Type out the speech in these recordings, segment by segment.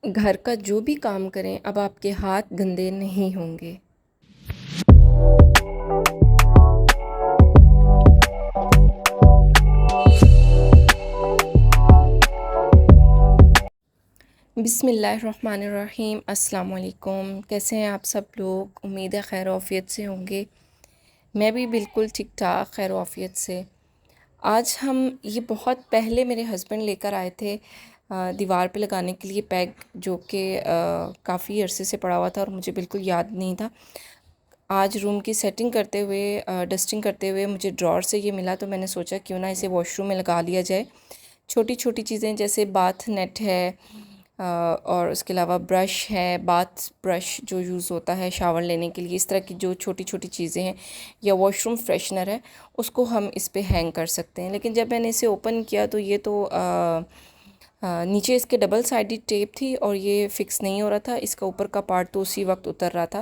घर का जो भी काम करें, अब आपके हाथ गंदे नहीं होंगे। बिस्मिल्लाहिर्रहमानिर्रहीम। अस्सलाम वालेकुम। कैसे हैं आप सब लोग? उम्मीद है खैर आफियत से होंगे। मैं भी बिल्कुल ठीक ठाक खैर आफियत से। आज हम ये बहुत पहले मेरे हस्बैंड लेकर आए थे दीवार पे लगाने के लिए पैक, जो कि काफ़ी अरसे से पड़ा हुआ था और मुझे बिल्कुल याद नहीं था। आज रूम की सेटिंग करते हुए, डस्टिंग करते हुए मुझे ड्रॉर से ये मिला, तो मैंने सोचा क्यों ना इसे वॉशरूम में लगा लिया जाए। छोटी छोटी चीज़ें जैसे बाथ नेट है, और उसके अलावा ब्रश है, बाथ ब्रश जो यूज़ होता है शावर लेने के लिए, इस तरह की जो छोटी छोटी चीज़ें हैं, या वॉशरूम फ्रेशनर है, उसको हम इस पे हैंग कर सकते हैं। लेकिन जब मैंने इसे ओपन किया तो ये तो नीचे इसके डबल साइडेड टेप थी और ये फ़िक्स नहीं हो रहा था। इसका ऊपर का पार्ट तो उसी वक्त उतर रहा था,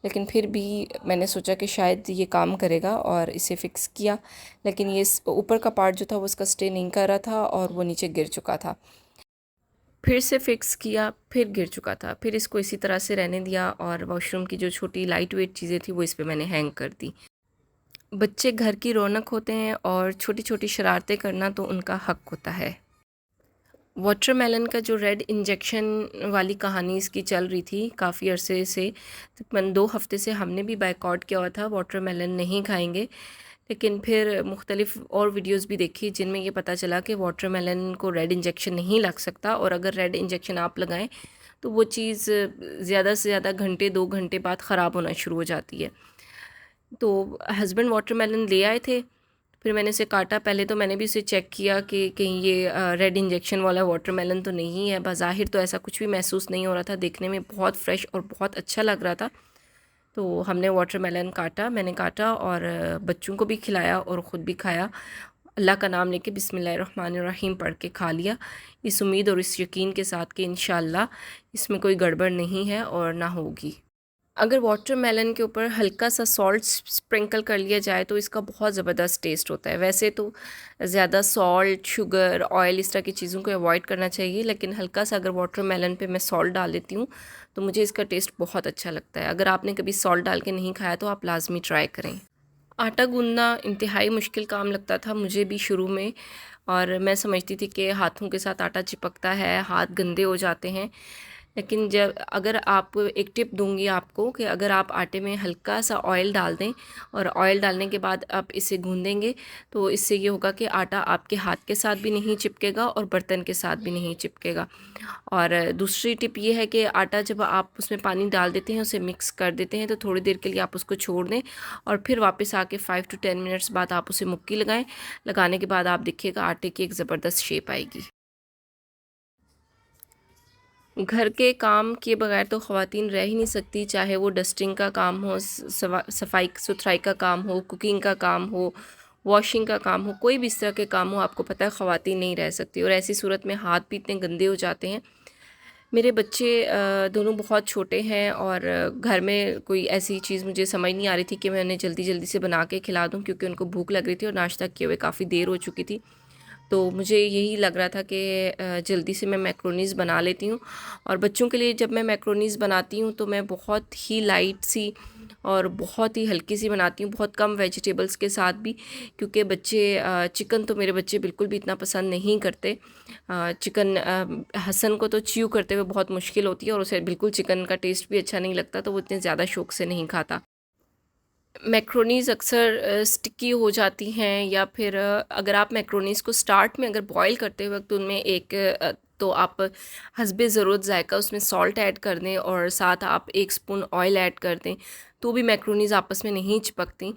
लेकिन फिर भी मैंने सोचा कि शायद ये काम करेगा और इसे फ़िक्स किया। लेकिन ये ऊपर का पार्ट जो था वो उसका स्टे नहीं कर रहा था और वो नीचे गिर चुका था। फिर से फ़िक्स किया, फिर गिर चुका था। फिर इसको इसी तरह से रहने दिया और वॉशरूम की जो छोटी लाइट वेट चीज़ें थी वो इस पे मैंने हैंग कर दी। बच्चे घर की रौनक होते हैं और छोटी छोटी शरारतें करना तो उनका हक होता है। वाटरमेलन का जो रेड इंजेक्शन वाली कहानी इसकी चल रही थी काफ़ी अरसे से, तकरीबन 2 हफ़्ते से हमने भी बायकॉट किया हुआ था, वाटरमेलन नहीं खाएंगे। लेकिन फिर मुख्तलिफ़ और वीडियोस भी देखी जिनमें ये पता चला कि वाटरमेलन को रेड इंजेक्शन नहीं लग सकता, और अगर रेड इंजेक्शन आप लगाएं तो वो चीज़ ज़्यादा से ज़्यादा घंटे 2 घंटे बाद ख़राब होना शुरू हो जाती है। तो हस्बैंड वाटरमेलन ले आए थे, फिर मैंने इसे काटा। पहले तो मैंने भी इसे चेक किया कि कहीं ये रेड इंजेक्शन वाला वाटरमेलन तो नहीं है। बाज़ाहिर तो ऐसा कुछ भी महसूस नहीं हो रहा था, देखने में बहुत फ़्रेश और बहुत अच्छा लग रहा था। तो हमने वाटरमेलन काटा, मैंने काटा और बच्चों को भी खिलाया और ख़ुद भी खाया। अल्लाह का नाम लेके बिस्मिल्लाहिर्रहमानिर्रहीम पढ़ के खा लिया, इस उम्मीद और इस यकीन के साथ कि इंशाअल्लाह इसमें कोई गड़बड़ नहीं है और ना होगी। अगर वाटरमेलन के ऊपर हल्का सा सॉल्ट स्प्रिंकल कर लिया जाए तो इसका बहुत ज़बरदस्त टेस्ट होता है। वैसे तो ज़्यादा सॉल्ट, शुगर, ऑयल इस तरह की चीज़ों को अवॉइड करना चाहिए, लेकिन हल्का सा अगर वाटरमेलन पे मैं सॉल्ट डाल देती हूँ तो मुझे इसका टेस्ट बहुत अच्छा लगता है। अगर आपने कभी सॉल्ट डाल के नहीं खाया तो आप लाजमी ट्राई करें। आटा गूंदना इंतहाई मुश्किल काम लगता था मुझे भी शुरू में, और मैं समझती थी कि हाथों के साथ आटा चिपकता है, हाथ गंदे हो जाते हैं। लेकिन जब अगर आप, एक टिप दूंगी आपको कि अगर आप आटे में हल्का सा ऑयल डाल दें और ऑयल डालने के बाद आप इसे गूंदेंगे तो इससे ये होगा कि आटा आपके हाथ के साथ भी नहीं चिपकेगा और बर्तन के साथ भी नहीं चिपकेगा। और दूसरी टिप ये है कि आटा जब आप उसमें पानी डाल देते हैं, उसे मिक्स कर देते हैं, तो थोड़ी देर के लिए आप उसको छोड़ दें और फिर वापस आके 5 to 10 मिनट्स बाद आप उसे मुक्की लगाएं। लगाने के बाद आप देखिएगा आटे की एक ज़बरदस्त शेप आएगी। घर के काम किए बगैर तो ख़वातीन रह ही नहीं सकती, चाहे वो डस्टिंग का काम हो, सफाई सुथराई का काम हो, कुकिंग का काम हो, वॉशिंग का काम हो, कोई भी इस तरह के काम हो, आपको पता है ख़वातीन नहीं रह सकती। और ऐसी सूरत में हाथ भी इतने गंदे हो जाते हैं। मेरे बच्चे दोनों बहुत छोटे हैं और घर में कोई ऐसी चीज़ मुझे समझ नहीं आ रही थी कि मैं उन्हें जल्दी जल्दी से बना के खिला दूँ, क्योंकि उनको भूख लग रही थी और नाश्ता किए हुए काफ़ी देर हो चुकी थी। तो मुझे यही लग रहा था कि जल्दी से मैं मैक्रोनीज़ बना लेती हूँ। और बच्चों के लिए जब मैं मैक्रोनीज़ बनाती हूँ तो मैं बहुत ही लाइट सी और बहुत ही हल्की सी बनाती हूँ, बहुत कम वेजिटेबल्स के साथ भी, क्योंकि बच्चे चिकन तो मेरे बच्चे बिल्कुल भी इतना पसंद नहीं करते। चिकन हसन को तो च्यू करते हुए बहुत मुश्किल होती है और उसे बिल्कुल चिकन का टेस्ट भी अच्छा नहीं लगता, तो वो इतने ज़्यादा शौक से नहीं खाता। मैक्रोनीज़ अक्सर स्टिकी हो जाती हैं, या फिर अगर आप मैक्रोनीज़ को स्टार्ट में अगर बॉईल करते वक्त उनमें तो आप हस्बे ज़रूरत ज़ायका उसमें सॉल्ट ऐड कर दें और साथ आप 1 स्पून ऑयल ऐड कर दें, तो भी मैक्रोनीज़ आपस में नहीं चिपकती।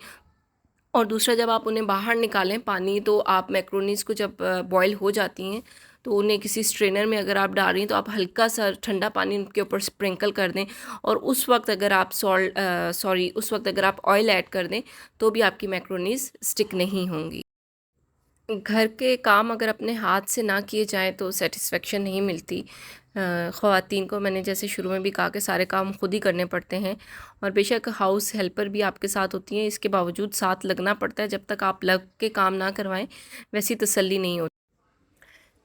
और दूसरा, जब आप उन्हें बाहर निकालें पानी, तो आप मैक्रोनीज़ को जब बॉईल हो जाती हैं तो उन्हें किसी स्ट्रेनर में अगर आप डाल रही हैं तो आप हल्का सा ठंडा पानी उनके ऊपर स्प्रिंकल कर दें, और उस वक्त अगर आप उस वक्त अगर आप ऑयल ऐड कर दें तो भी आपकी मैक्रोनीज़ स्टिक नहीं होंगी। घर के काम अगर अपने हाथ से ना किए जाएँ तो सेटिस्फेक्शन नहीं मिलती। ख़वातीन को मैंने जैसे शुरू में भी कहा कि सारे काम खुद ही करने पड़ते हैं, और बेशक हाउस हेल्पर भी आपके साथ होती हैं, इसके बावजूद साथ लगना पड़ता है। जब तक आप लग के काम ना करवाएं वैसी तसल्ली नहीं होती।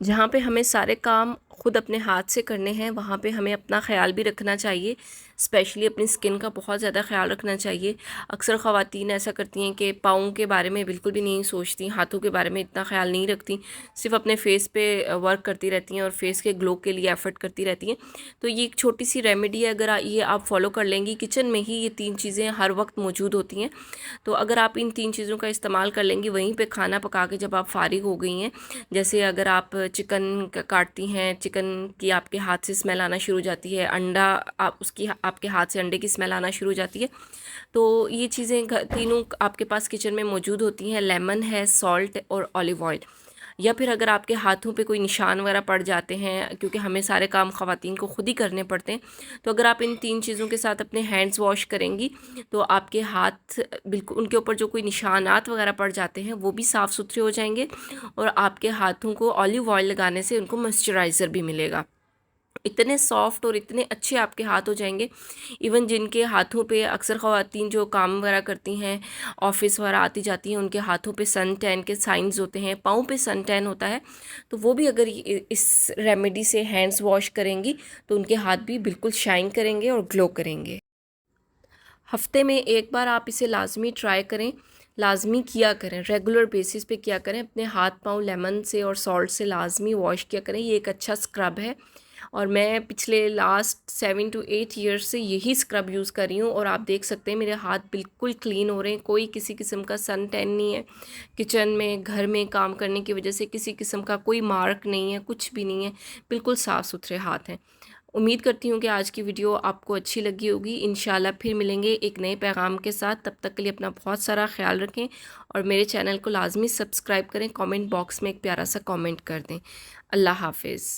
जहाँ पे हमें सारे काम ख़ुद अपने हाथ से करने हैं वहाँ पे हमें अपना ख्याल भी रखना चाहिए, स्पेशली अपनी स्किन का बहुत ज़्यादा ख्याल रखना चाहिए। अक्सर ख़वातीन ऐसा करती हैं कि पाँव के बारे में बिल्कुल भी नहीं सोचती, हाथों के बारे में इतना ख्याल नहीं रखती, सिर्फ अपने फेस पे वर्क करती रहती हैं और फेस के ग्लो के लिए एफ़र्ट करती रहती हैं। तो ये एक छोटी सी रेमेडी है, अगर ये आप फॉलो कर लेंगी, किचन में ही ये 3 चीज़ें हर वक्त मौजूद होती हैं। तो अगर आप इन 3 चीज़ों का इस्तेमाल कर लेंगी वहीं पे खाना पका के जब आप फारिग हो गई हैं, जैसे अगर आप चिकन काटती हैं, चिकन की आपके हाथ से स्मेल आना शुरू हो जाती है, अंडा आप उसकी आपके हाथ से अंडे की स्मेल आना शुरू हो जाती है, तो ये चीज़ें तीनों आपके पास किचन में मौजूद होती हैं। लेमन है, सॉल्ट और ऑलिव ऑयल। या फिर अगर आपके हाथों पे कोई निशान वगैरह पड़ जाते हैं, क्योंकि हमें सारे काम ख़वातीन को ख़ुद ही करने पड़ते हैं, तो अगर आप इन 3 चीज़ों के साथ अपने हैंड्स वॉश करेंगी तो आपके हाथ बिल्कुल, उनके ऊपर जो कोई निशानात वगैरह पड़ जाते हैं वो भी साफ़ सुथरे हो जाएंगे और आपके हाथों को ऑलिव ऑयल लगाने से उनको मॉइस्चराइज़र भी मिलेगा। इतने सॉफ्ट और इतने अच्छे आपके हाथ हो जाएंगे। इवन जिनके हाथों पे अक्सर ख़वातीन जो काम वगैरह करती हैं, ऑफिस वगैरह आती जाती हैं, उनके हाथों पे सन टैन के साइंस होते हैं, पाँव पे सन टैन होता है, तो वो भी अगर इस रेमेडी से हैंड्स वॉश करेंगी तो उनके हाथ भी बिल्कुल शाइन करेंगे और ग्लो करेंगे। हफ्ते में एक बार आप इसे लाजमी ट्राई करें, लाजमी किया करें, रेगुलर बेसिस पे किया करें। अपने हाथ पाँव लेमन से और सॉल्ट से लाजमी वॉश किया करें। ये एक अच्छा स्क्रब है और मैं पिछले लास्ट 7 to 8 ईयर्स से यही स्क्रब यूज़ कर रही हूँ और आप देख सकते हैं मेरे हाथ बिल्कुल क्लीन हो रहे हैं, कोई किसी किस्म का सन टैन नहीं है, किचन में घर में काम करने की वजह से किसी किस्म का कोई मार्क नहीं है, कुछ भी नहीं है, बिल्कुल साफ़ सुथरे हाथ हैं। उम्मीद करती हूँ कि आज की वीडियो आपको अच्छी लगी होगी। इंशाल्लाह फिर मिलेंगे एक नए पैगाम के साथ। तब तक के लिए अपना बहुत सारा ख्याल रखें और मेरे चैनल को लाजमी सब्सक्राइब करें। कमेंट बॉक्स में एक प्यारा सा कमेंट कर दें। अल्लाह हाफिज़।